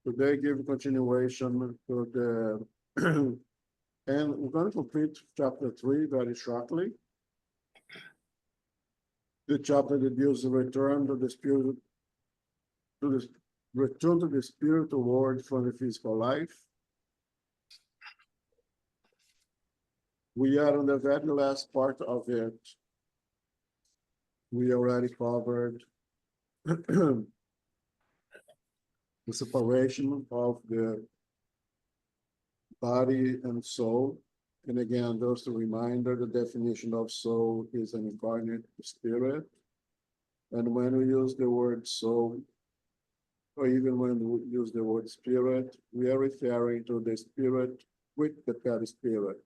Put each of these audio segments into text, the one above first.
Today, give continuation to the, and we're going to complete chapter 3 very shortly. The chapter that deals the return to the spirit, to the return to the spiritual world from the physical life. We are on the very last part of it. We already covered the separation of the body and soul. And again, just a reminder, the definition of soul is an incarnate spirit. And when we use the word soul, or even when we use the word spirit, we are referring to the spirit with the perispirit,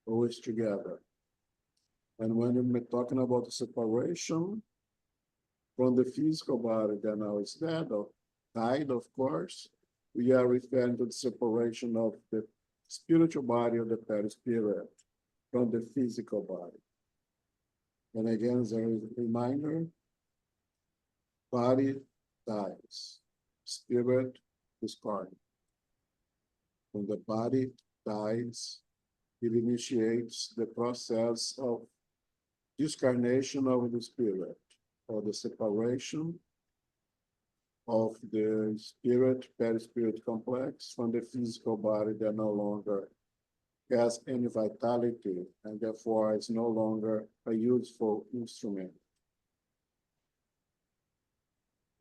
always together. And when we're talking about the separation from the physical body that now is dead or died, of course, we are referring to the separation of the spiritual body of the perispirit from the physical body. And again, there is a reminder, body dies, spirit discards. When the body dies, it initiates the process of discarnation of the spirit, or the separation of the spirit, perispirit complex from the physical body that no longer has any vitality and therefore is no longer a useful instrument.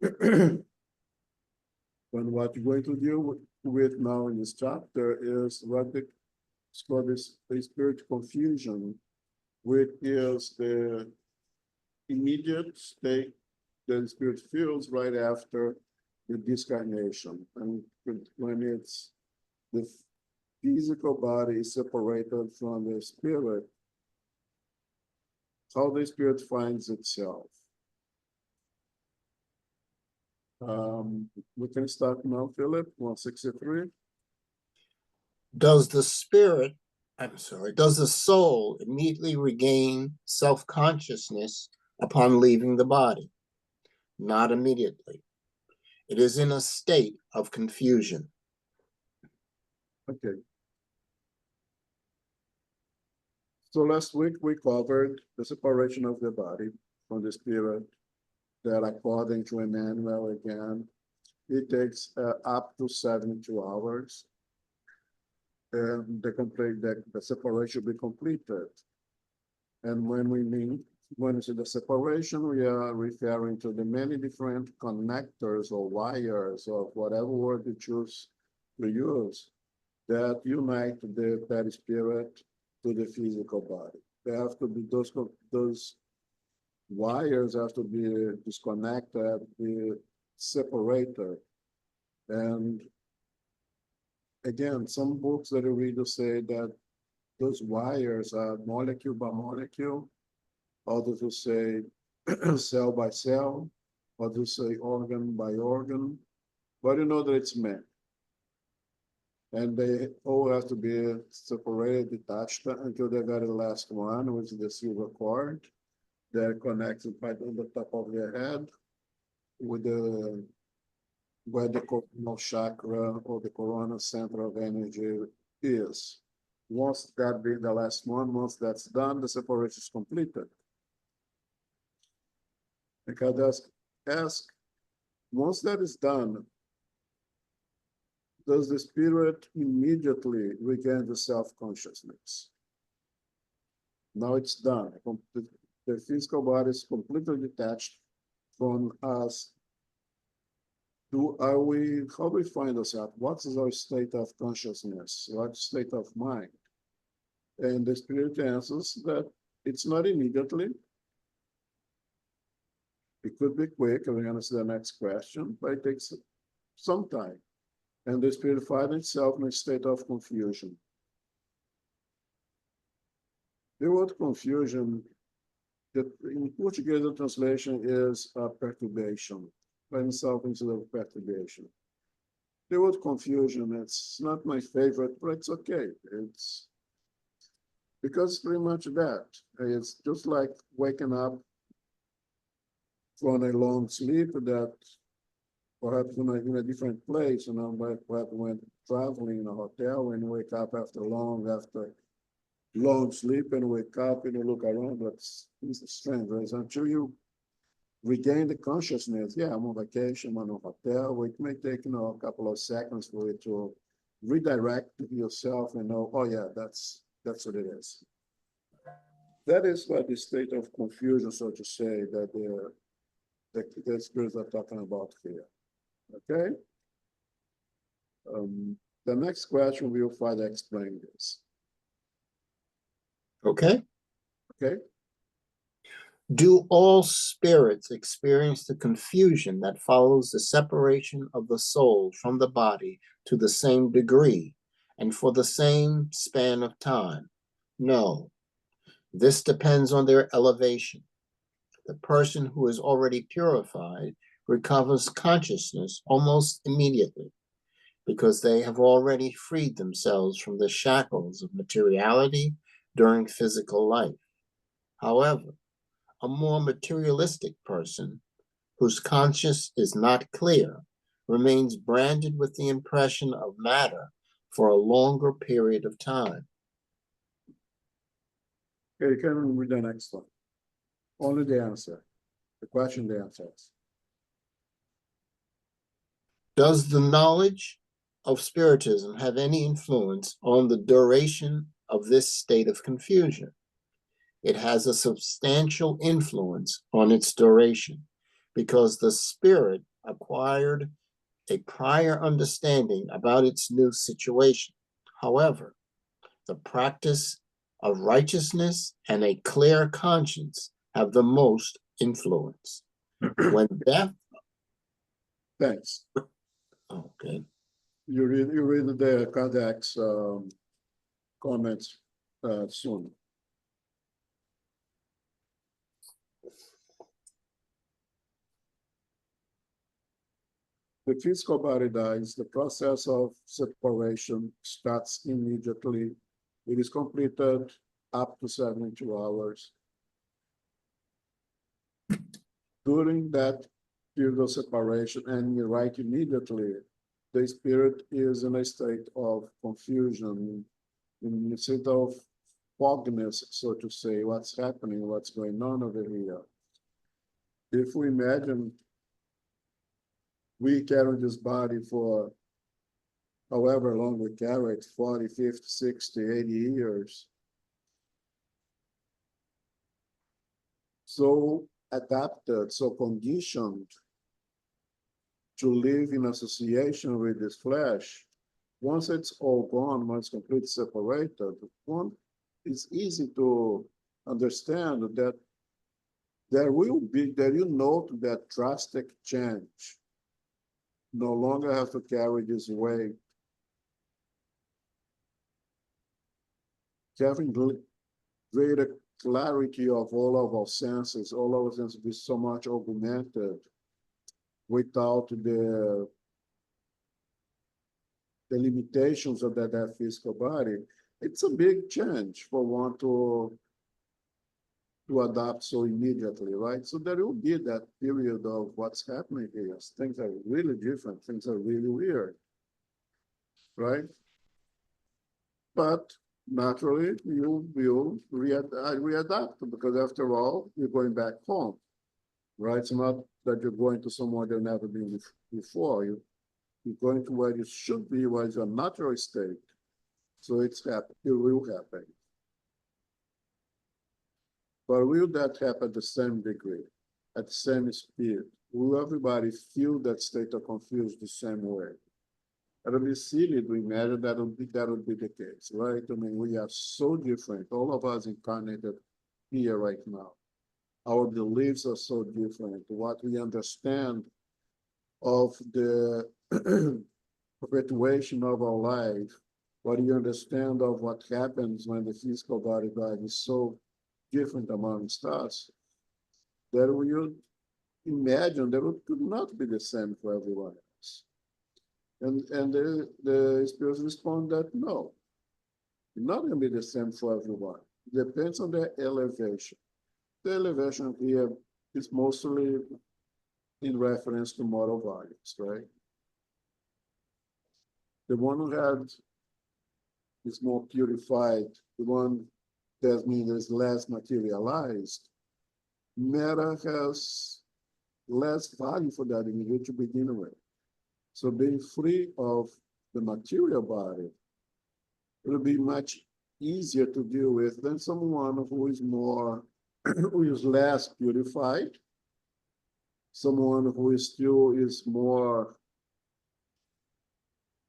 And what we're going to deal with now in this chapter is what it's called the spirit confusion, which is the immediate state that the spirit feels right after the discarnation. And when it's the physical body is separated from the spirit, how the spirit finds itself. We can start now, Philip, 163. Does the soul immediately regain self-consciousness upon leaving the body? Not immediately. It is in a state of confusion. Okay. So last week we covered the separation of the body from the spirit, that according to Emmanuel again, it takes up to 72 hours. And the separation will be completed. And when we say the separation, we are referring to the many different connectors or wires or whatever word you choose to use that unite the perispirit to the physical body. They have to be those wires have to be disconnected, be separated. And again, some books that I read will say that those wires are molecule by molecule, others will say cell by cell, others say organ by organ, but you know that it's men. And they all have to be separated, detached until the very last one, which is the silver cord. They're connected by on the top of their head with the where the coronal chakra or the coronal center of energy is. Once that being the last one, once that's done, the separation is completed. Because ask, once that is done, does the spirit immediately regain the self-consciousness? Now it's done. The physical body is completely detached from us. How we find ourselves? What is our state of consciousness? What state of mind? And the spirit answers that it's not immediately. It could be quick, and we're going to see the next question, but it takes some time. And the spirit finds itself in a state of confusion. The word confusion, in Portuguese, the translation is perturbation, find itself instead of perturbation. The word confusion, it's not my favorite, but it's okay. It's because it's pretty much that. It's just like waking up from a long sleep that perhaps in a different place, perhaps when traveling in a hotel, when you wake up after long sleep and wake up and you look around, but it's strange, right? So until you regain the consciousness, yeah, I'm on vacation, I'm on a hotel, it may take, a couple of seconds for you to redirect yourself and know, oh yeah, that's what it is. That is what the state of confusion, so to say, that the spirits are talking about here. Okay? The next question will further explain this. Okay. Okay? Do all spirits experience the confusion that follows the separation of the soul from the body to the same degree and for the same span of time? No. This depends on their elevation. The person who is already purified recovers consciousness almost immediately because they have already freed themselves from the shackles of materiality during physical life. However, a more materialistic person whose conscience is not clear remains branded with the impression of matter for a longer period of time. Okay, you can read the next one. Only the answer. The question, the answers. Does the knowledge of Spiritism have any influence on the duration of this state of confusion? It has a substantial influence on its duration because the spirit acquired a prior understanding about its new situation. However, the practice of righteousness and a clear conscience have the most influence. When death, Thanks. okay. You read the Kardec's comments soon. The physical body dies. The process of separation starts immediately. It is completed up to 72 hours. During that period of separation, and you write immediately, the spirit is in a state of confusion, in a state of fogness, so to say, what's happening, what's going on over here. If we imagine we carry this body for however long we carry it, 40, 50, 60, 80 years. So adapted, so conditioned to live in association with this flesh. Once it's all gone, once completely separated, it's easy to understand that there will note that drastic change. No longer have to carry this weight. Having greater clarity of all of our senses, all of our senses be so much augmented without the limitations of that physical body. It's a big change for one to adapt so immediately, right? So there will be that period of what's happening here. Things are really different. Things are really weird, right? But naturally, you will readapt because after all, you're going back home, right? It's not that you're going to somewhere you've never been before. You're going to where you should be, where it's your natural state. So it's happening. It will happen. But will that happen at the same degree, at the same speed? Will everybody feel that state of confusion the same way? It would be silly to imagine that would be the case, right? I mean, we are so different, all of us incarnated here right now. Our beliefs are so different. What we understand of the perpetuation of our life, what you understand of what happens when the physical body dies is so different amongst us that we would imagine that it could not be the same for everyone else. And the spirits respond that no, it's not going to be the same for everyone. It depends on their elevation. The elevation here is mostly in reference to moral values, right? The one who had is more purified, the one that means is less materialized, matter has less value for that individual to begin with. So being free of the material body will be much easier to deal with than someone who is more, who is less purified, someone who is still is more,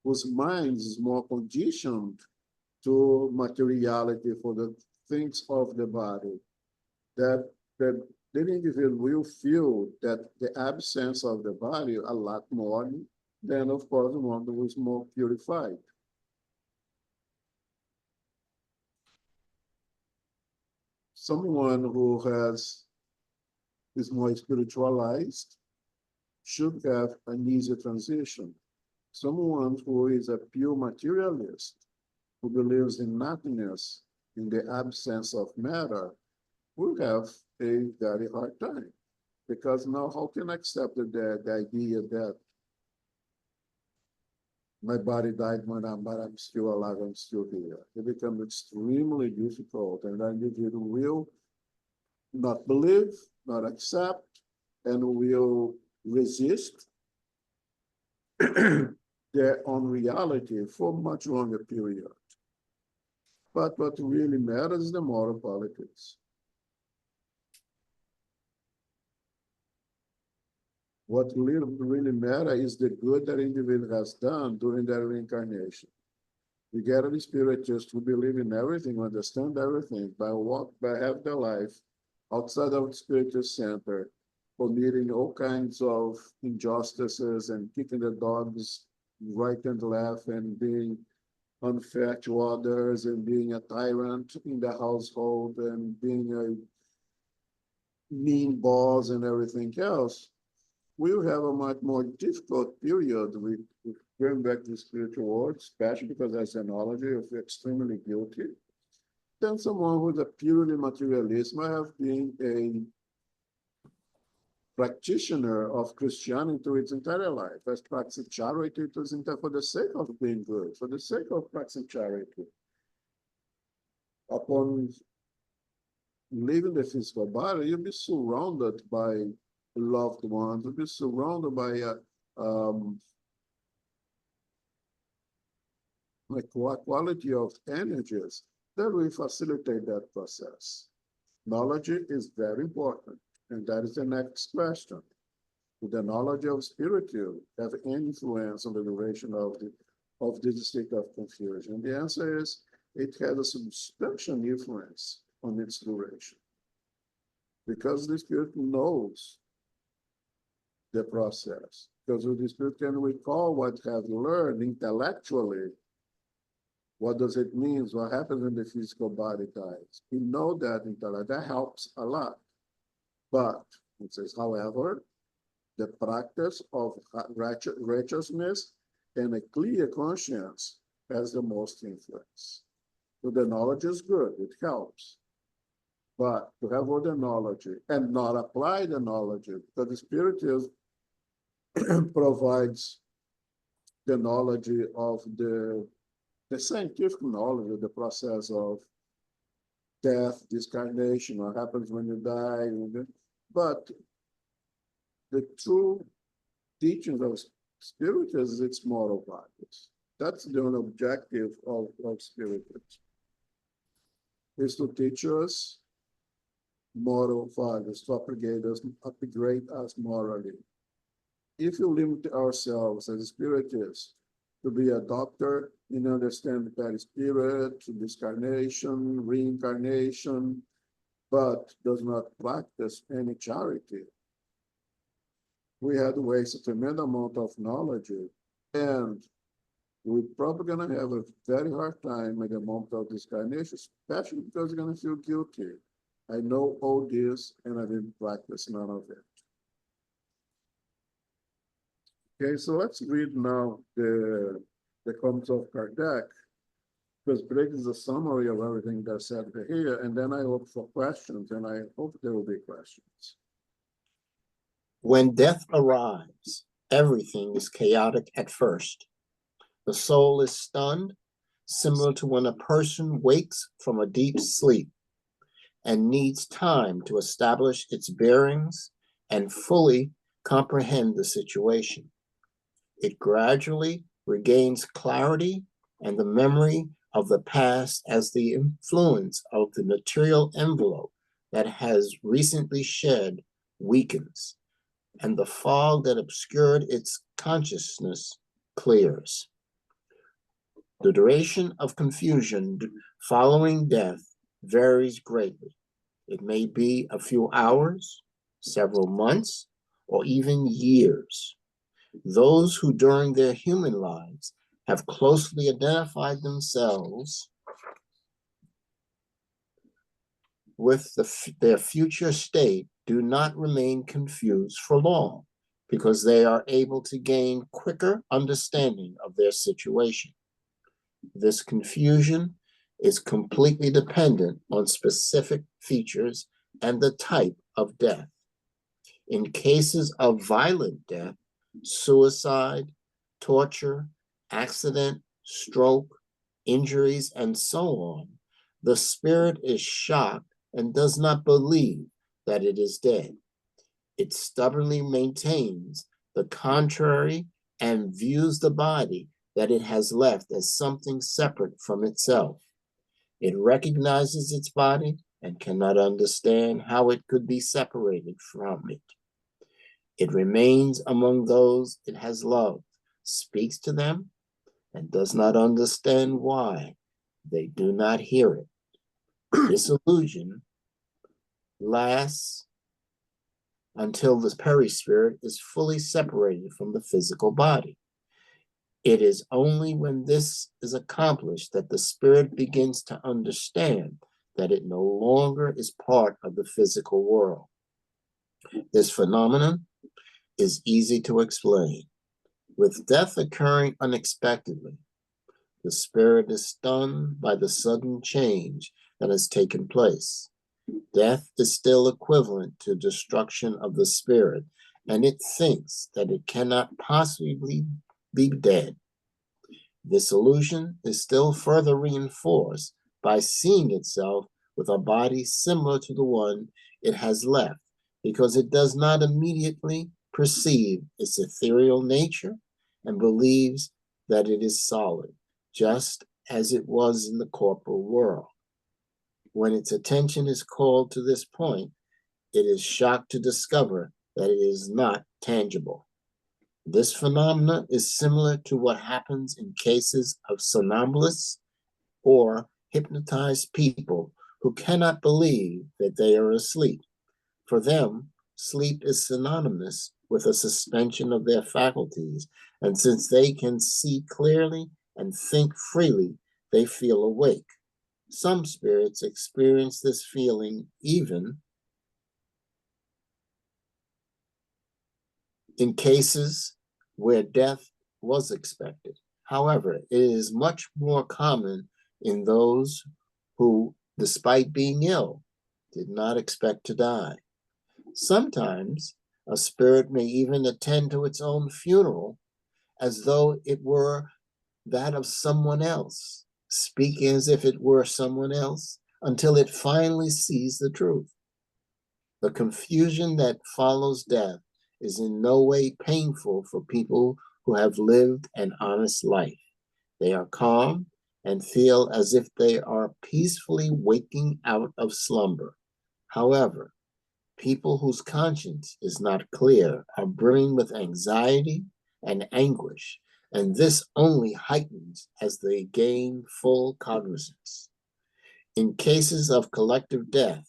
whose mind is more conditioned to materiality for the things of the body, that the individual will feel that the absence of the body a lot more than, of course, the one who is more purified. Someone who is more spiritualized should have an easier transition. Someone who is a pure materialist, who believes in nothingness, in the absence of matter, will have a very hard time. Because now how can I accept the idea that my body died when but I'm still alive, I'm still here. It becomes extremely difficult, and the individual will not believe, not accept, and will resist their own reality for much longer period. But what really matters is the moral politics. What really matters is the good that individual has done during their reincarnation. You get a spiritist who believe in everything, understand everything, by have their life outside of the spiritist center, committing all kinds of injustices and kicking the dogs right and left and being unfair to others and being a tyrant in the household and being a mean boss and everything else, we'll have a much more difficult period with going back to the spiritual world, especially because there's analogy of extremely guilty, than someone who's a purely materialist might have been a practitioner of Christianity to its entire life, has practiced charity to its entire, for the sake of being good, for the sake of practicing charity. Upon leaving the physical body, you'll be surrounded by loved ones, you'll be surrounded by a quality of energies that will facilitate that process. Knowledge is very important, and that is the next question. Would the knowledge of spiritual have any influence on the duration of this state of confusion? The answer is it has a substantial influence on its duration, because the spirit knows the process, because the spirit can recall what have learned intellectually. What does it mean? What happens when the physical body dies? We know that intellect, that helps a lot. But it says, however, the practice of righteousness and a clear conscience has the most influence. So the knowledge is good, it helps. But to have all the knowledge and not apply the knowledge, because the spirit is provides the knowledge of the scientific knowledge of the process of death, discarnation, what happens when you die. But the true teachings of spiritism is its moral values. That's the only objective of spiritism, is to teach us moral values, to upgrade us morally. If you limit ourselves as spiritists to be a doctor in understanding that spirit, discarnation, reincarnation, but does not practice any charity, we had wasted a tremendous amount of knowledge, and we're probably going to have a very hard time at the moment of discarnation, especially because you're going to feel guilty. I know all this, and I didn't practice none of it. Okay, so let's read now the comments of Kardec, because Greg is a summary of everything that's said here, and then I hope for questions, and I hope there will be questions. When death arrives, everything is chaotic at first. The soul is stunned, similar to when a person wakes from a deep sleep and needs time to establish its bearings and fully comprehend the situation. It gradually regains clarity and the memory of the past as the influence of the material envelope that has recently shed weakens, and the fog that obscured its consciousness clears. The duration of confusion following death varies greatly. It may be a few hours, several months, or even years. Those who during their human lives have closely identified themselves with their future state do not remain confused for long because they are able to gain quicker understanding of their situation. This confusion is completely dependent on specific features and the type of death. In cases of violent death, suicide, torture, accident, stroke, injuries, and so on, the spirit is shocked and does not believe that it is dead. It stubbornly maintains the contrary and views the body that it has left as something separate from itself. It recognizes its body and cannot understand how it could be separated from it. It remains among those it has loved, speaks to them, and does not understand why they do not hear it. This illusion lasts until the perispirit is fully separated from the physical body. It is only when this is accomplished that the spirit begins to understand that it no longer is part of the physical world. This phenomenon is easy to explain. With death occurring unexpectedly, the spirit is stunned by the sudden change that has taken place. Death is still equivalent to destruction of the spirit, and it thinks that it cannot possibly be dead. This illusion is still further reinforced by seeing itself with a body similar to the one it has left, because it does not immediately perceive its ethereal nature and believes that it is solid, just as it was in the corporal world. When its attention is called to this point, it is shocked to discover that it is not tangible. This phenomenon is similar to what happens in cases of somnambulists or hypnotized people who cannot believe that they are asleep. For them, sleep is synonymous with a suspension of their faculties, and since they can see clearly and think freely, they feel awake. Some spirits experience this feeling even in cases where death was expected. However, it is much more common in those who, despite being ill, did not expect to die. Sometimes a spirit may even attend to its own funeral as though it were that of someone else, speaking as if it were someone else, until it finally sees the truth. The confusion that follows death is in no way painful for people who have lived an honest life. They are calm and feel as if they are peacefully waking out of slumber. However, people whose conscience is not clear are brimming with anxiety and anguish, and this only heightens as they gain full cognizance. In cases of collective death,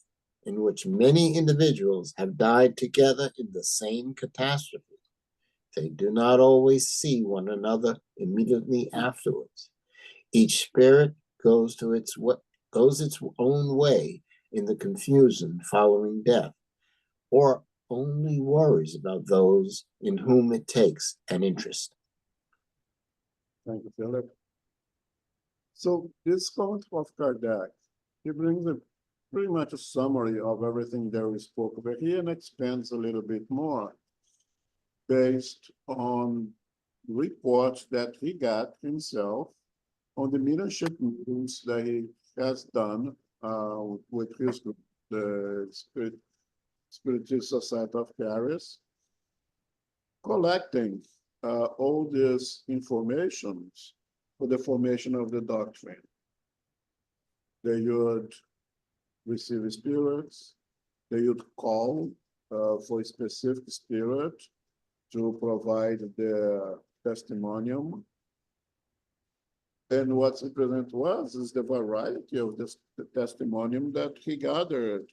in which many individuals have died together in the same catastrophe, they do not always see one another immediately afterwards. Each spirit goes its own way in the confusion following death, or only worries about those in whom it takes an interest. Thank you, Philip. So this comment of Kardec, he brings pretty much a summary of everything that we spoke about here and expands a little bit more. based on reports that he got himself on the leadership meetings that he has done with his group, the Spiritist Society of Paris, collecting all these informations for the formation of the doctrine. They would receive spirits, they would call for a specific spirit to provide their testimonium. And what's present to us is the variety of the testimonium that he gathered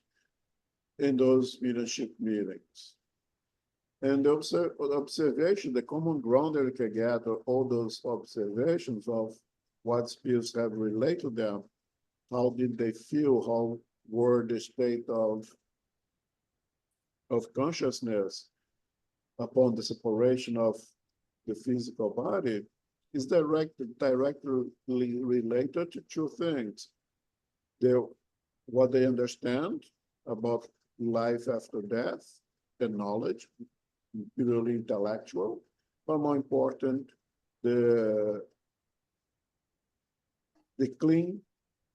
in those leadership meetings. And the observation, the common ground that we can get are all those observations of what spirits have relayed to them. How did they feel? How were the state of consciousness upon the separation of the physical body is directly related to two things. What they understand about life after death, the knowledge, purely intellectual, but more important, the clean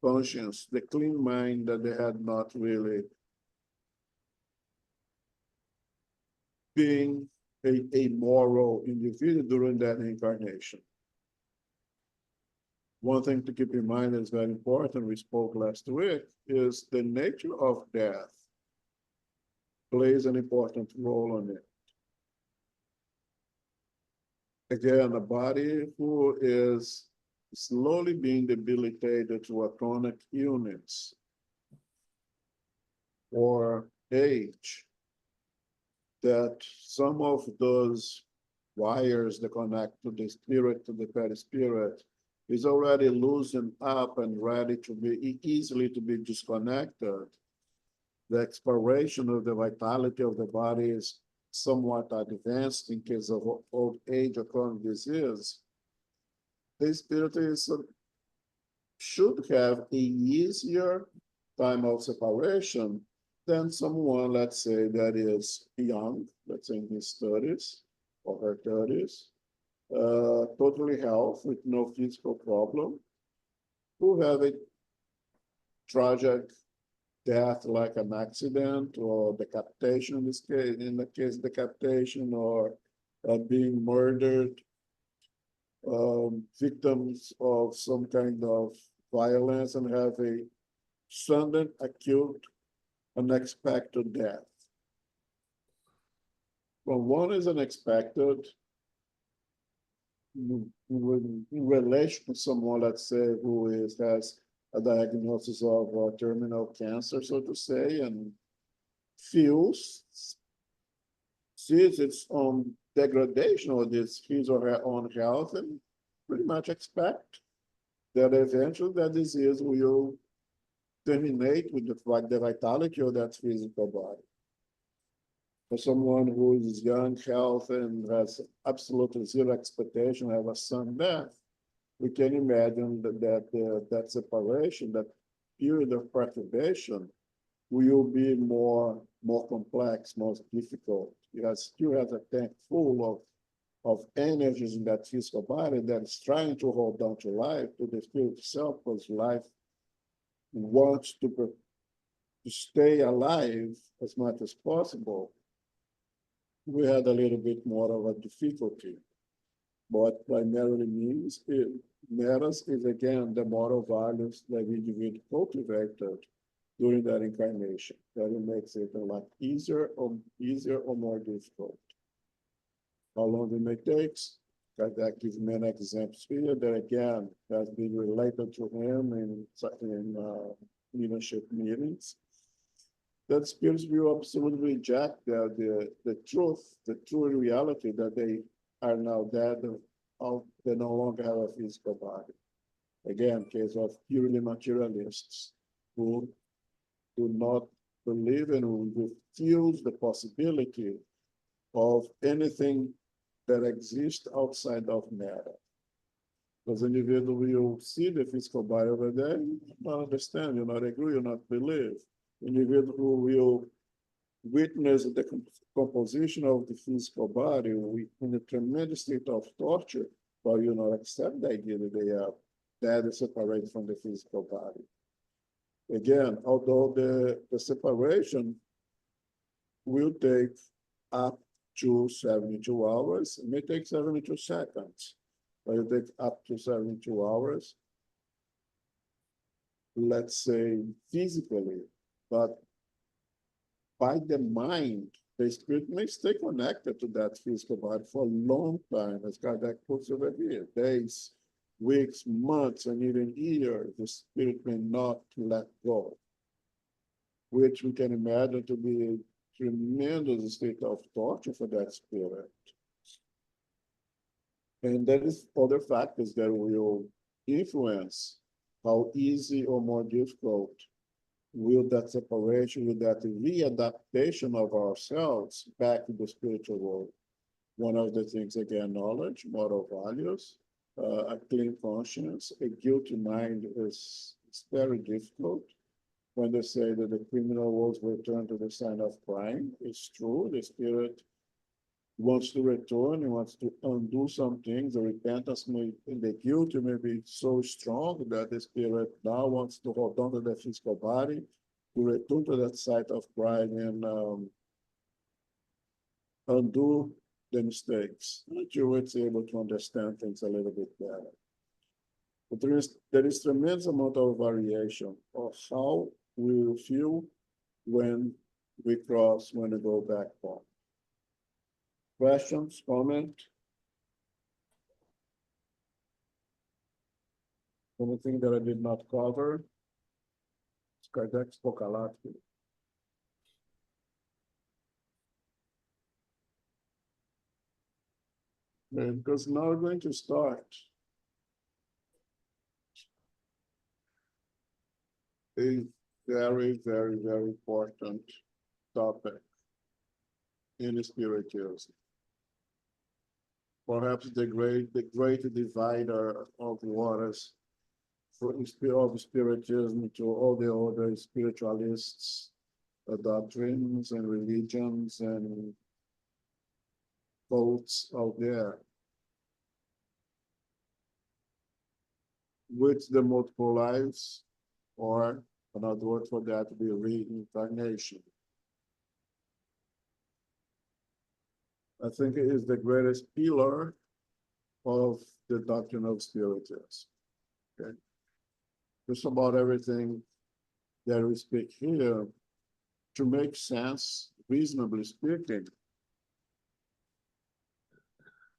conscience, the clean mind that they had not really been a moral individual during that incarnation. One thing to keep in mind is very important, we spoke last week, is the nature of death plays an important role in it. Again, a body who is slowly being debilitated to a chronic illness or age, that some of those wires that connect to the spirit, to the perispirit, is already loosened up and ready to be easily to be disconnected. The expiration of the vitality of the body is somewhat advanced in case of old age or chronic disease. The spirit should have an easier time of separation than someone, let's say, that is young, let's say in his 30s or her 30s, totally healthy with no physical problem, who have a tragic death like an accident or decapitation in this case, in the case decapitation, or being murdered, victims of some kind of violence and have a sudden, acute, unexpected death. When one is unexpected, in relation to someone, let's say, who has a diagnosis of terminal cancer, so to say, and sees its own degradation or his or her own health, and pretty much expect that eventually that disease will terminate with the vitality of that physical body. For someone who is young, healthy, and has absolutely zero expectation of a sudden death, we can imagine that separation, that period of perturbation, will be more complex, more difficult. You still have a tank full of energies in that physical body that is trying to hold on to life, to the spirit itself, because life wants to stay alive as much as possible. We had a little bit more of a difficulty. What primarily matters is, again, the moral values that the individual cultivated during that incarnation. That it makes it a lot easier or more difficult. How long it may take, that gives many examples here that, again, has been related to him in leadership meetings. That spirits will absolutely reject the truth, the true reality that they are now dead, they no longer have a physical body. Again, case of purely materialists who do not believe and who refuse the possibility of anything that exists outside of matter. Because the individual will see the physical body over there, you not understand, you not agree, you not believe. Individual who will witness the composition of the physical body in a tremendous state of torture, but you not accept the idea that they are dead separated from the physical body. Again, although the separation will take up to 72 hours, it may take 72 seconds, but it takes up to 72 hours, let's say physically, but by the mind, the spirit may stay connected to that physical body for a long time, as Kardec puts over here, days, weeks, months, and even years, the spirit may not let go, which we can imagine to be a tremendous state of torture for that spirit. And there is other factors that will influence how easy or more difficult will that separation, will that readaptation of ourselves back to the spiritual world. One of the things, again, knowledge, moral values, a clean conscience, a guilty mind is very difficult. When they say that the criminal will return to the sign of crime, it's true. The spirit wants to return, he wants to undo some things. The repentance may, in the guilt may be so strong that the spirit now wants to hold on to the physical body, to return to that site of crime and undo the mistakes, until it's able to understand things a little bit better. But there is tremendous amount of variation of how we will feel when we go back home. Questions, comment? Anything that I did not cover? Kardec spoke a lot. And because now we're going to start a very, very, very important topic in spiritualism. Perhaps the great divider of waters of spiritism to all the other spiritualists, doctrines and religions and cults out there. With the multiple lives, or another word for that would be reincarnation. I think it is the greatest pillar of the doctrine of spiritism. Okay, just about everything that we speak here, to make sense, reasonably speaking,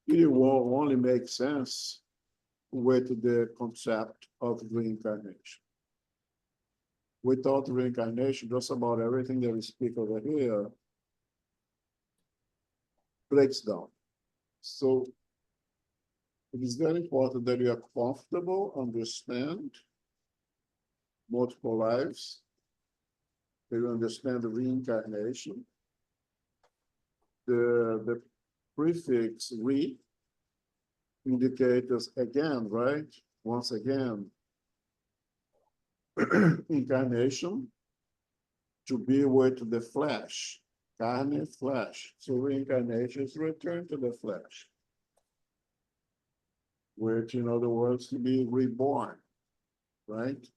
it will only make sense with the concept of reincarnation. Without reincarnation, just about everything that we speak over here breaks down. So it is very important that you are comfortable, understand multiple lives, that you understand the reincarnation. The prefix re indicates again, right? Once again, incarnation, to be with the flesh, carne, flesh. So reincarnation is return to the flesh, which in other words, to be reborn, right?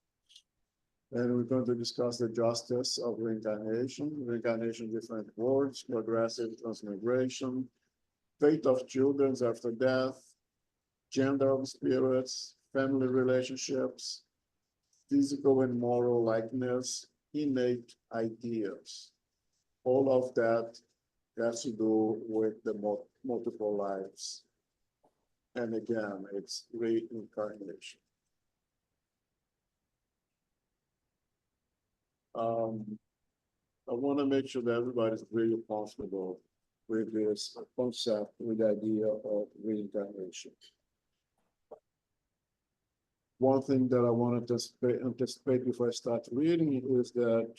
And we're going to discuss the justice of reincarnation, different words, progressive transmigration, fate of children after death, gender of spirits, family relationships, physical and moral likeness, innate ideas. All of that has to do with the multiple lives. And again, it's reincarnation. I want to make sure that everybody's really comfortable with this concept, with the idea of reincarnation. One thing that I want to anticipate before I start reading is that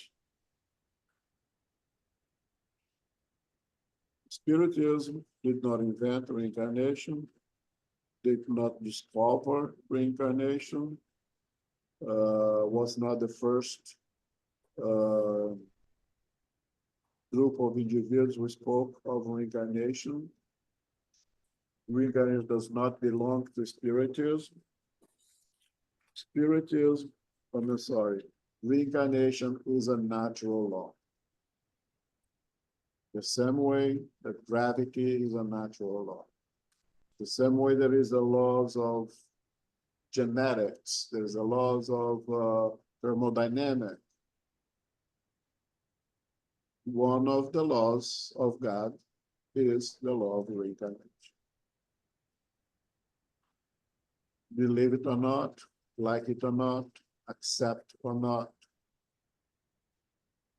Spiritism did not invent reincarnation, did not discover reincarnation, was not the first group of individuals who spoke of reincarnation. Reincarnation does not belong to spiritism. Spiritism, I'm sorry, reincarnation is a natural law. The same way that gravity is a natural law. The same way there is the laws of genetics, there's the laws of thermodynamics. One of the laws of God is the law of reincarnation. Believe it or not, like it or not, accept or not,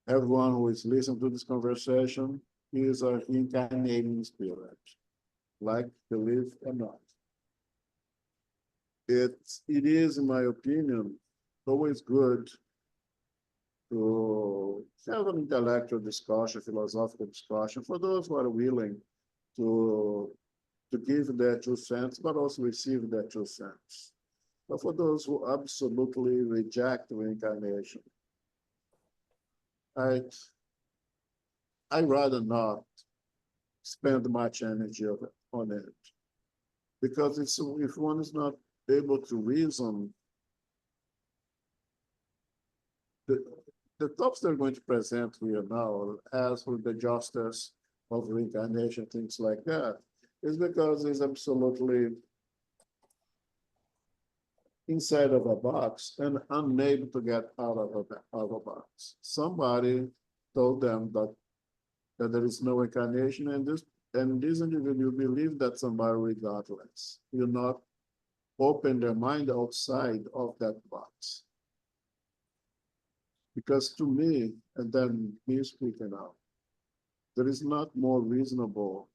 everyone who is listening to this conversation is a reincarnating spirit, like, believe or not. It is, in my opinion, always good to have an intellectual discussion, philosophical discussion, for those who are willing to give their 2 cents, but also receive their 2 cents. But for those who absolutely reject reincarnation, I'd rather not spend much energy on it. Because if one is not able to reason, the topics they're going to present here now, as with the justice of reincarnation, things like that, is because it's absolutely inside of a box and unable to get out of a box. Somebody told them that there is no incarnation, and this individual believe that somebody regardless will not open their mind outside of that box. Because to me, and then me speaking out, there is not more reasonable,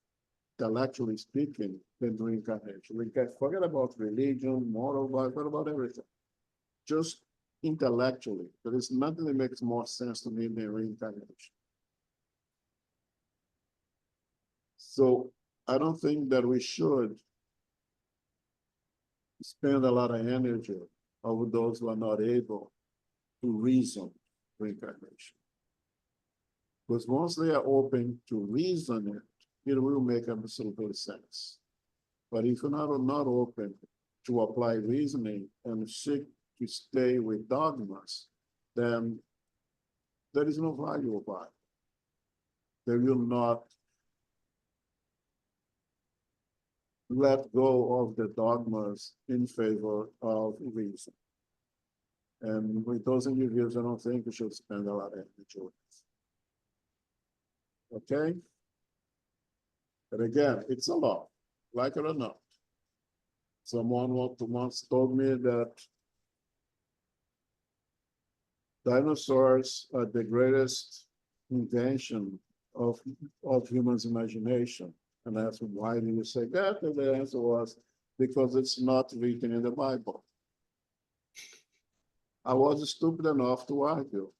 intellectually speaking, than reincarnation. Forget about religion, moral, forget about everything. Just intellectually, there is nothing that makes more sense to me than reincarnation. So I don't think that we should spend a lot of energy over those who are not able to reason reincarnation. Because once they are open to reason it, it will make absolute sense. But if you're not open to apply reasoning and seek to stay with dogmas, then there is no value of it. They will not let go of the dogmas in favor of reason. And with those individuals, I don't think we should spend a lot of energy with it. Okay? But again, it's a law, like it or not. Someone once told me that dinosaurs are the greatest invention of humans' imagination. And I asked him, why do you say that? And the answer was, because it's not written in the Bible. I was stupid enough to argue.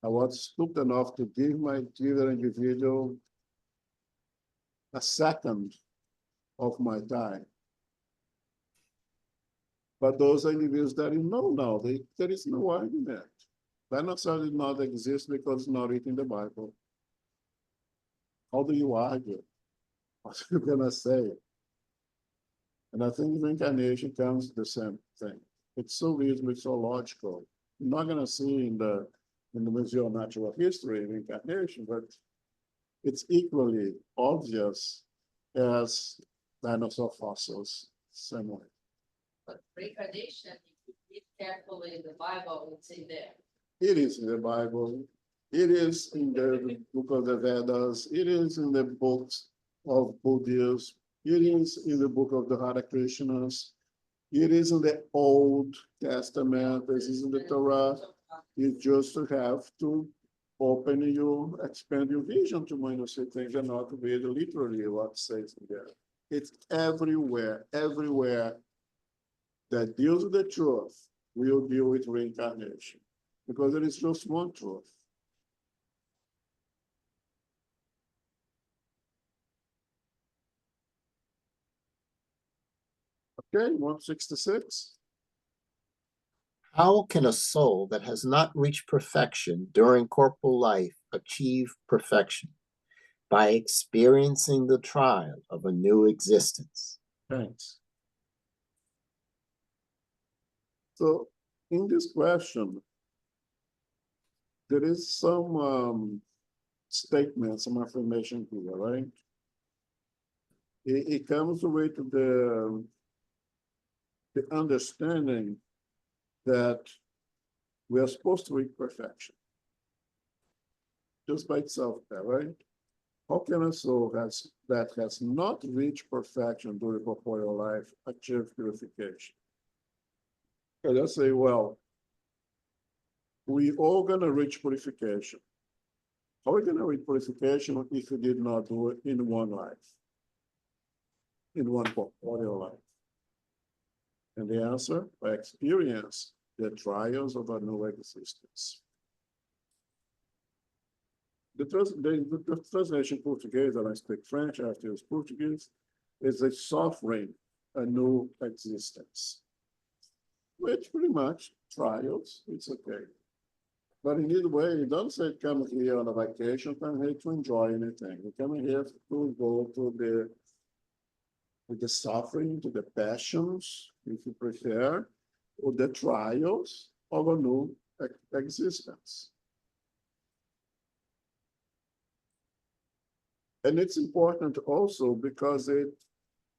I was stupid enough to give the individual a second of my time. But those individuals that you know now, there is no argument. Dinosaurs did not exist because it's not written in the Bible. How do you argue? What are you gonna say? And I think reincarnation comes the same thing. It's so reasonable, it's so logical. You're not gonna see in the Museum of Natural History reincarnation, but it's equally obvious as dinosaur fossils, same way. But reincarnation, if you read carefully in the Bible, it's in there. It is in the Bible. It is in the book of the Vedas. It is in the books of Buddhism. It is in the book of the Hare Krishnas. It is in the Old Testament. This is in the Torah. You just have to expand your vision to when you see things and not read literally what says there. It's everywhere, everywhere that deals with the truth will deal with reincarnation, because there is just one truth. Okay, 166. How can a soul that has not reached perfection during corporal life achieve perfection? By experiencing the trial of a new existence. Thanks. So in this question, there is some statement, some affirmation here, right? It comes with the understanding that we are supposed to reach perfection. Just by itself there, right? How can a soul that has not reached perfection during corporeal life achieve purification? Okay, let's say, well, we all gonna reach purification. How are we gonna reach purification if we did not do it in one life? In one corporeal life? And the answer, by experience the trials of a new existence. The translation Portuguese, and I speak French, I have to use Portuguese, is a suffering, a new existence. Which pretty much trials, it's okay. But in either way, you don't say come here on a vacation, come here to enjoy anything. You come here to go to the suffering, to the passions, if you prefer, or the trials of a new existence. And it's important also because it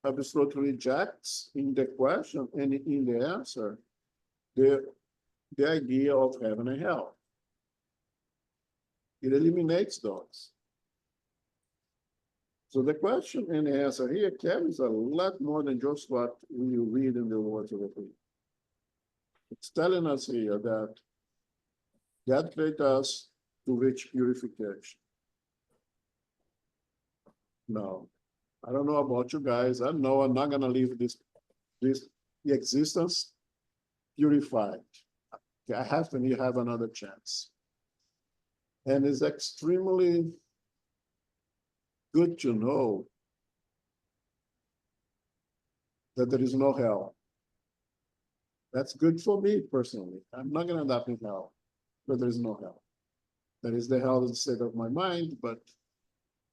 absolutely rejects in the question and in the answer the idea of heaven and hell. It eliminates those. So the question and the answer here carries a lot more than just what we read in the words of the Bible. It's telling us here that God created us to reach purification. No, I don't know about you guys. I know I'm not gonna leave this existence purified. I have to have another chance. And it's extremely good to know that there is no hell. That's good for me personally. I'm not gonna end up in hell, but there is no hell. There is the hell in the state of my mind, but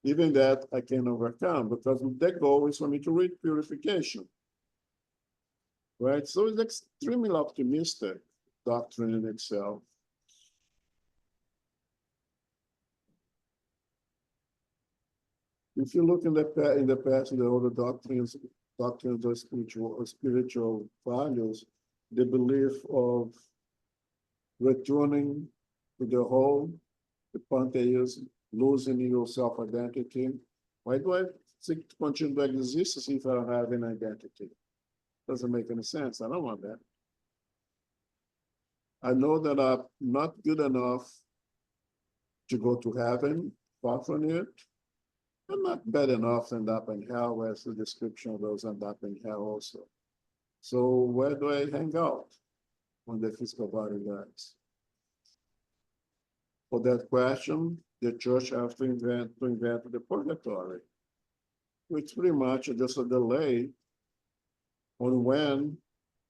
even that I can overcome because the goal is for me to reach purification. Right? So it's extremely optimistic doctrine in itself. If you look in the past, in the older doctrines of spiritual values, the belief of returning to the whole, the pantheism, losing your self-identity. Why do I seek to continue to exist if I don't have an identity? Doesn't make any sense. I don't want that. I know that I'm not good enough to go to heaven, far from it. I'm not bad enough to end up in hell, as the description of those end up in hell also. So where do I hang out when the physical body dies? For that question, the church has to invent the purgatory, which pretty much just a delay on when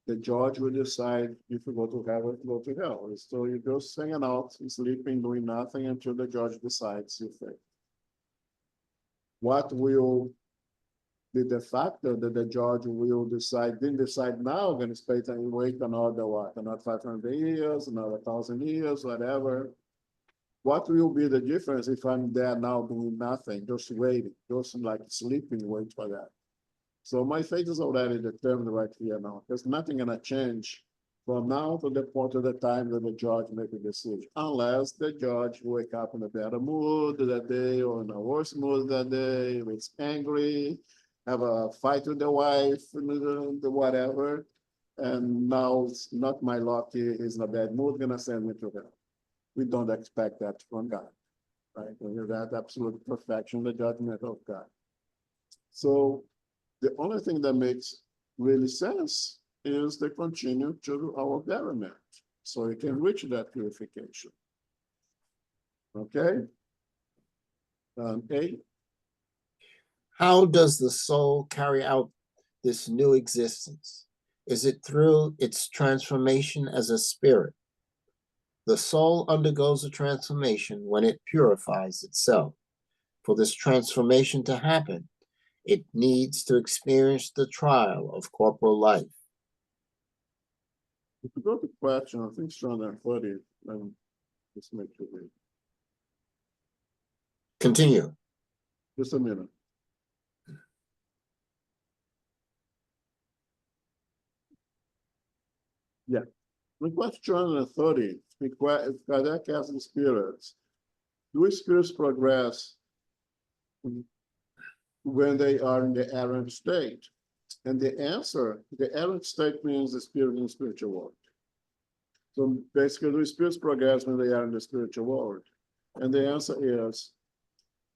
the judge will decide if you go to heaven or go to hell. So you're just hanging out, sleeping, doing nothing until the judge decides your fate. What will be the factor that the judge will decide, didn't decide now, going to spend and wait another what, another 500 years, another 1,000 years, whatever. What will be the difference if I'm there now doing nothing, just waiting, just like sleeping, wait for that? So my fate is already determined right here now. There's nothing gonna change from now to the point of the time that the judge make a decision, unless the judge wake up in a better mood that day or in a worse mood that day, is angry, have a fight with the wife, the whatever, and now it's not my luck, he's in a bad mood, gonna send me to hell. We don't expect that from God, right? That absolute perfection, the judgment of God. So the only thing that makes really sense is to continue to our betterment, so you can reach that purification. Okay? A. How does the soul carry out this new existence? is it through its transformation as a spirit. The soul undergoes a transformation when it purifies itself. For this transformation to happen, it needs to experience the trial of corporal life. If you go to question, I think it's 230, just make sure. Continue. Just a minute. Yeah, the question 230, Kardec asks the spirits, do spirits progress when they are in the errant state? And the answer, the errant state means the spirit in the spiritual world. So basically, do spirits progress when they are in the spiritual world? And the answer is,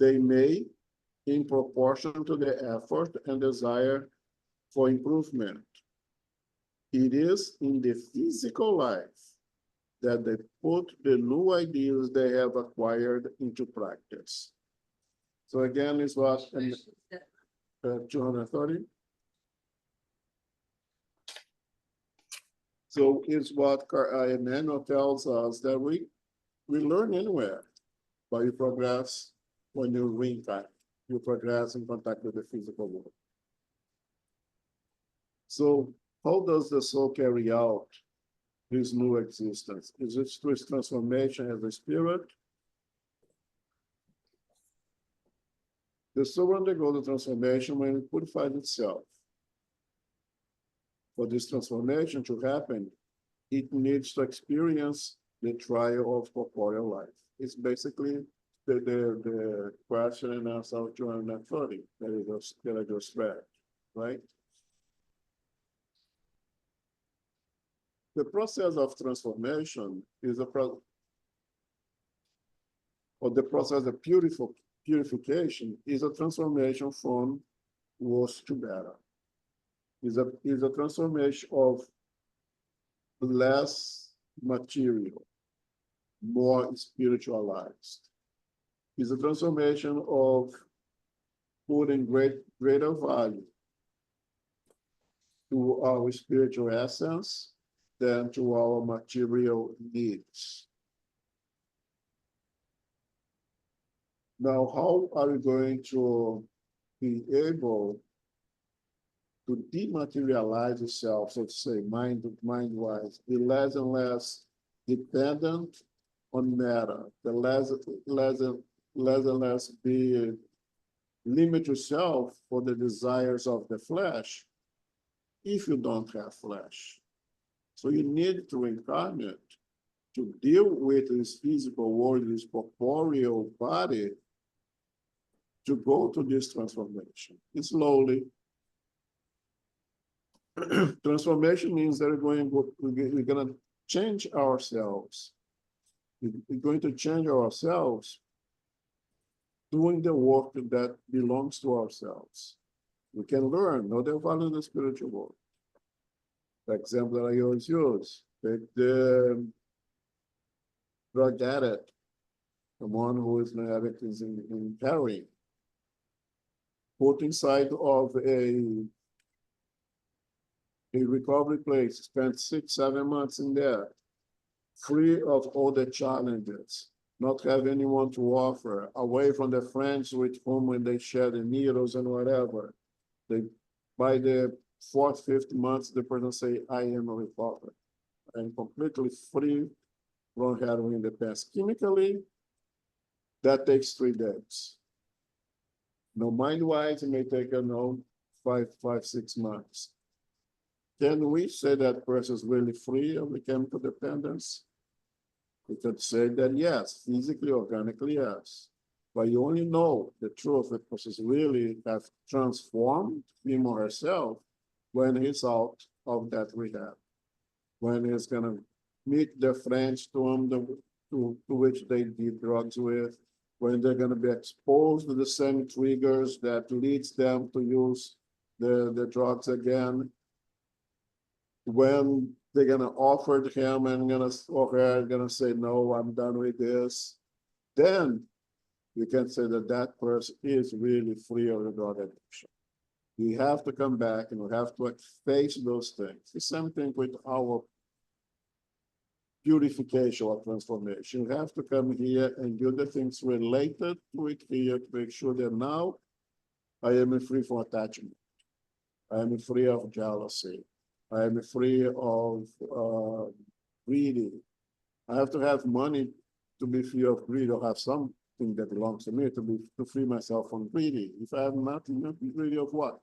they may, in proportion to their effort and desire for improvement. It is in the physical life that they put the new ideas they have acquired into practice. So again, it's what, 230? So it's what Emmanuel tells us, that we learn anywhere, but you progress when you reincarnate. You progress in contact with the physical world. So how does the soul carry out this new existence? Is it through its transformation as a spirit? The soul undergoes the transformation when it purifies itself. For this transformation to happen, it needs to experience the trial of corporeal life. It's basically the question in answer 230 that I just read, right? The process of transformation is the process of purification is a transformation from worse to better. Is a transformation of less material, more spiritualized. Is a transformation of putting greater value to our spiritual essence than to our material needs. Now, how are we going to be able to dematerialize yourself, so to say, mind-wise, be less and less dependent on matter, the less and less be limit yourself for the desires of the flesh if you don't have flesh. So you need to incarnate to deal with this physical world, this corporeal body, to go to this transformation. It's slowly. Transformation means that we're going to change ourselves. We're going to change ourselves doing the work that belongs to ourselves. We can learn, know the value of the spiritual world. The example that I always use, the drug addict, the one who is an addict is in heroin, put inside of a recovery place, spent 6-7 months in there, free of all the challenges, not have anyone to offer, away from the friends with whom when they share the needles and whatever. They, by the 4th, 5th month, the person say, I am a recovered. I'm completely free from heroin in the past. Chemically, that takes 3 days. No, mind-wise, it may take, 5-6 months. Can we say that person is really free of the chemical dependence? We could say that yes, physically, organically, yes. But you only know the truth that person really have transformed him or herself when he's out of that rehab, when he's gonna meet their friends to which they did drugs with, when they're gonna be exposed to the same triggers that leads them to use the drugs again, when they're gonna offer to him and or her gonna say, no, I'm done with this, then you can say that that person is really free of the drug addiction. We have to come back and we have to face those things. The same thing with our purification or transformation. We have to come here and do the things related to it here to make sure that now I am free from attachment. I am free of jealousy. I am free of greedy. I have to have money to be free of greed or have something that belongs to me to free myself from greedy. If I have nothing, I'm greedy of what?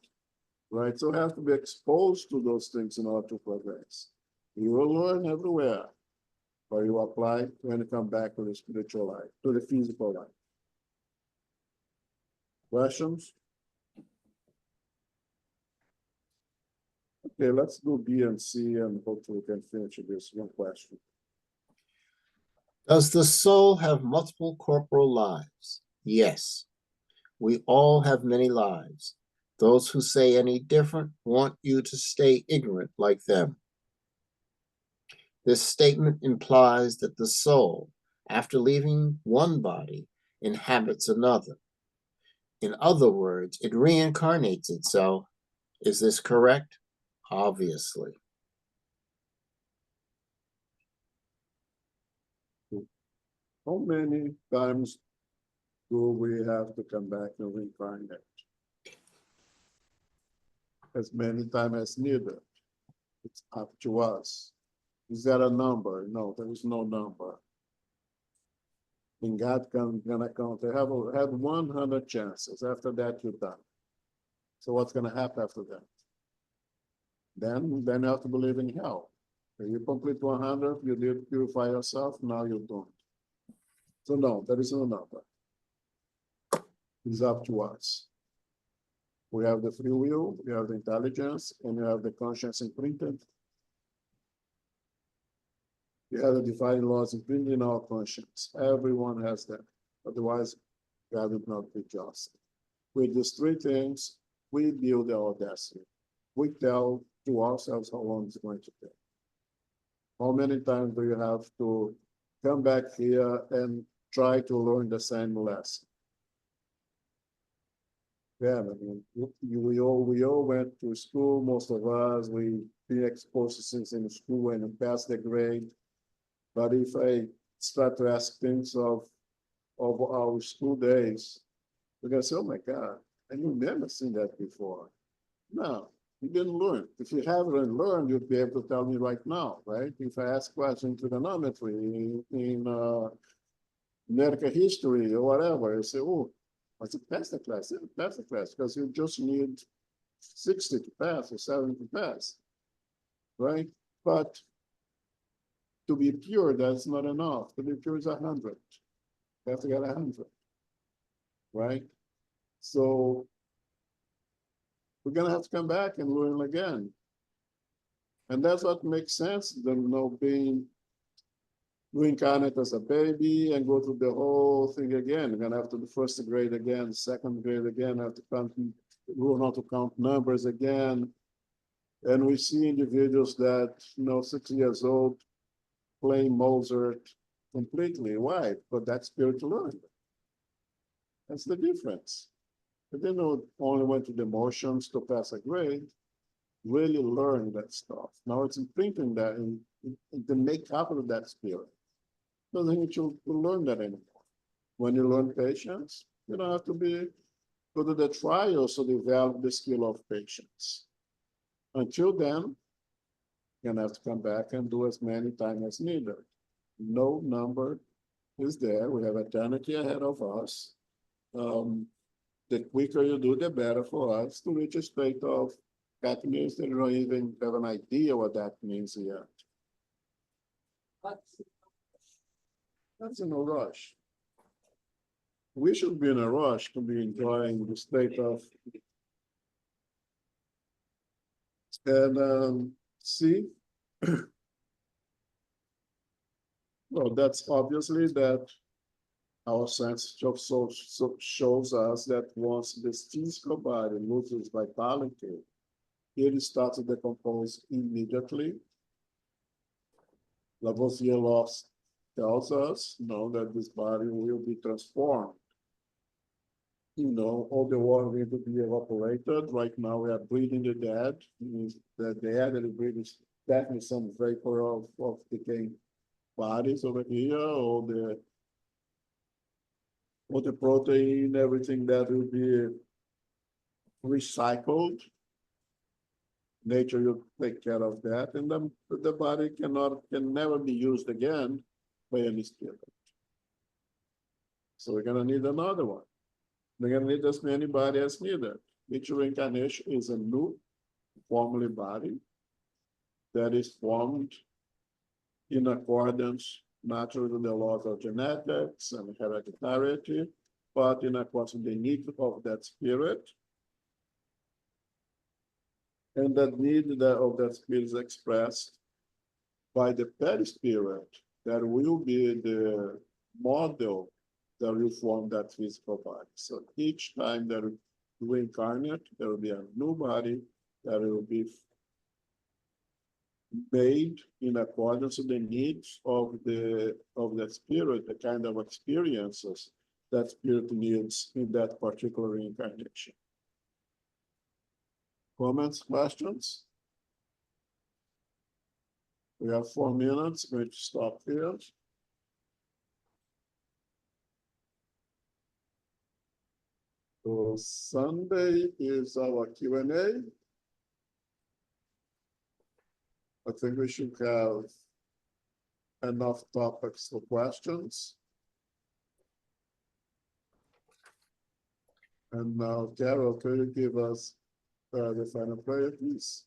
Right? So I have to be exposed to those things in order to progress. You will learn everywhere, but you apply when you come back to the spiritual life, to the physical life. Questions? Okay, let's do B and C and hopefully we can finish this one question. Does the soul have multiple corporal lives? Yes. We all have many lives. Those who say any different want you to stay ignorant like them. This statement implies that the soul, after leaving one body, inhabits another. In other words, it reincarnates itself. Is this correct? Obviously. How many times do we have to come back and reincarnate? As many times as needed. It's up to us. Is there a number? No, there is no number. And God gonna count. They have 100 chances. After that, you're done. So what's gonna happen after that? Then you have to believe in hell. When you complete 100, you did purify yourself. Now you don't. So no, there is no number. It's up to us. We have the free will, we have the intelligence, and we have the conscience imprinted. We have the divine laws imprinted in our conscience. Everyone has that. Otherwise, God would not be just. With these three things, we build our destiny. We tell to ourselves how long it's going to take. How many times do you have to come back here and try to learn the same lesson? Yeah, I mean, we all went to school, most of us, we been exposed to things in school and passed the grade. But if I start to ask things of our school days, we're gonna say, oh my God, I never seen that before. No, you didn't learn. If you haven't learned, you'd be able to tell me right now, right? If I ask questions in trigonometry, in medical history or whatever, you say, oh, what's it pass the class? Yeah, pass the class, because you just need 60 to pass or 70 to pass, right? But to be pure, that's not enough. To be pure is 100. You have to get 100, right? So we're gonna have to come back and learn again. And that's what makes sense, being reincarnated as a baby and go through the whole thing again. You're gonna have to do first grade again, second grade again, have to learn how to count numbers again. And we see individuals that, 6 years old, playing Mozart completely. Why? But that's spiritual learning. That's the difference. But they don't only went to the motions to pass a grade, really learn that stuff. Now it's imprinting that in the makeup of that spirit. Doesn't need to learn that anymore. When you learn patience, you don't have to go to the trials to develop the skill of patience. Until then, you're gonna have to come back and do as many times as needed. No number is there. We have eternity ahead of us. The quicker you do, the better for us to reach a state of happiness that you don't even have an idea what that means yet. That's in a rush. We should be in a rush to be enjoying the state of. And see, well, that's obviously that our sense of soul shows us that once this physical body loses vitality, it starts to decompose immediately. Lavoisier loss tells us, that this body will be transformed. all the water need to be evaporated. Right now, we are breathing the dead. Means that the air that we breathe is definitely some vapor of decaying bodies over here, all the protein, everything that will be recycled. Nature will take care of that, and the body can never be used again by any spirit. So we're gonna need another one. We're gonna need as many bodies as needed. Each reincarnation is a new formally body that is formed in accordance naturally with the laws of genetics and hereditary, but in accordance with the need of that spirit. And that need of that spirit is expressed by the perispirit that will be the model that will form that physical body. So each time that we reincarnate, there will be a new body that will be made in accordance with the needs of the spirit, the kind of experiences that spirit needs in that particular reincarnation. Comments, questions? We have 4 minutes, going to stop here. So Sunday is our Q&A. I think we should have enough topics for questions. And now, Carol, can you give us the final prayer, please?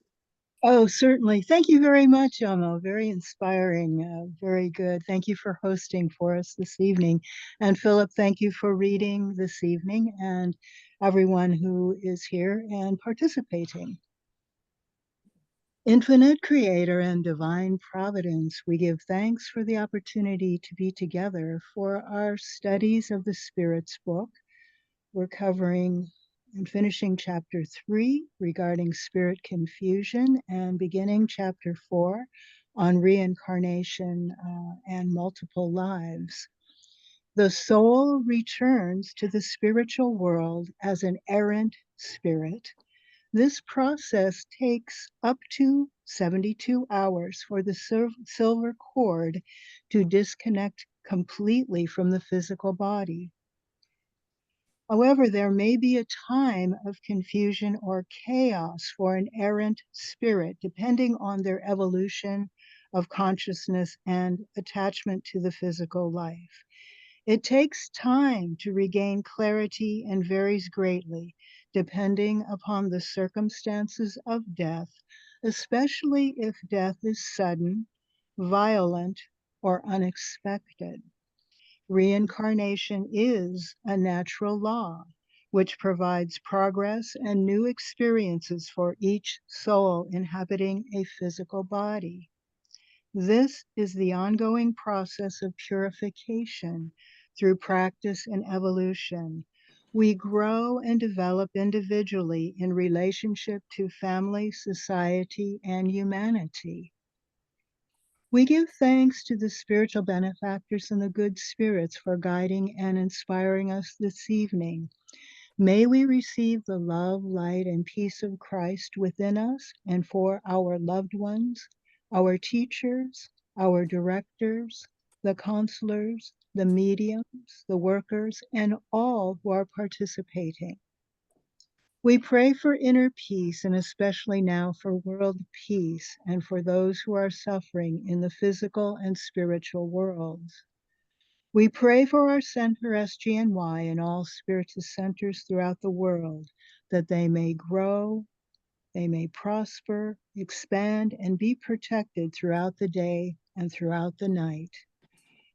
Oh, certainly. Thank you very much, Elmo. Very inspiring. Very good. Thank you for hosting for us this evening. And Philip, thank you for reading this evening, and everyone who is here and participating. Infinite Creator and Divine Providence, we give thanks for the opportunity to be together for our studies of the Spirit's book. We're covering and finishing chapter 3 regarding spirit confusion, and beginning chapter 4 on reincarnation and multiple lives. The soul returns to the spiritual world as an errant spirit. This process takes up to 72 hours for the silver cord to disconnect completely from the physical body. However, there may be a time of confusion or chaos for an errant spirit, depending on their evolution of consciousness and attachment to the physical life. It takes time to regain clarity and varies greatly, depending upon the circumstances of death, especially if death is sudden, violent, or unexpected. Reincarnation is a natural law, which provides progress and new experiences for each soul inhabiting a physical body. This is the ongoing process of purification through practice and evolution. We grow and develop individually in relationship to family, society, and humanity. We give thanks to the spiritual benefactors and the good spirits for guiding and inspiring us this evening. May we receive the love, light, and peace of Christ within us and for our loved ones, our teachers, our directors, the counselors, the mediums, the workers, and all who are participating. We pray for inner peace, and especially now for world peace and for those who are suffering in the physical and spiritual worlds. We pray for our center SGNY and all spiritual centers throughout the world, that they may grow, they may prosper, expand, and be protected throughout the day and throughout the night.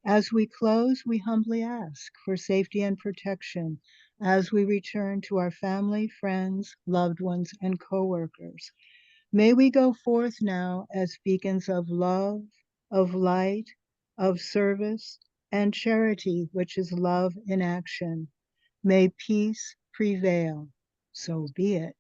As we close, we humbly ask for safety and protection as we return to our family, friends, loved ones, and co-workers. May we go forth now as beacons of love, of light, of service, and charity, which is love in action. May peace prevail. So be it.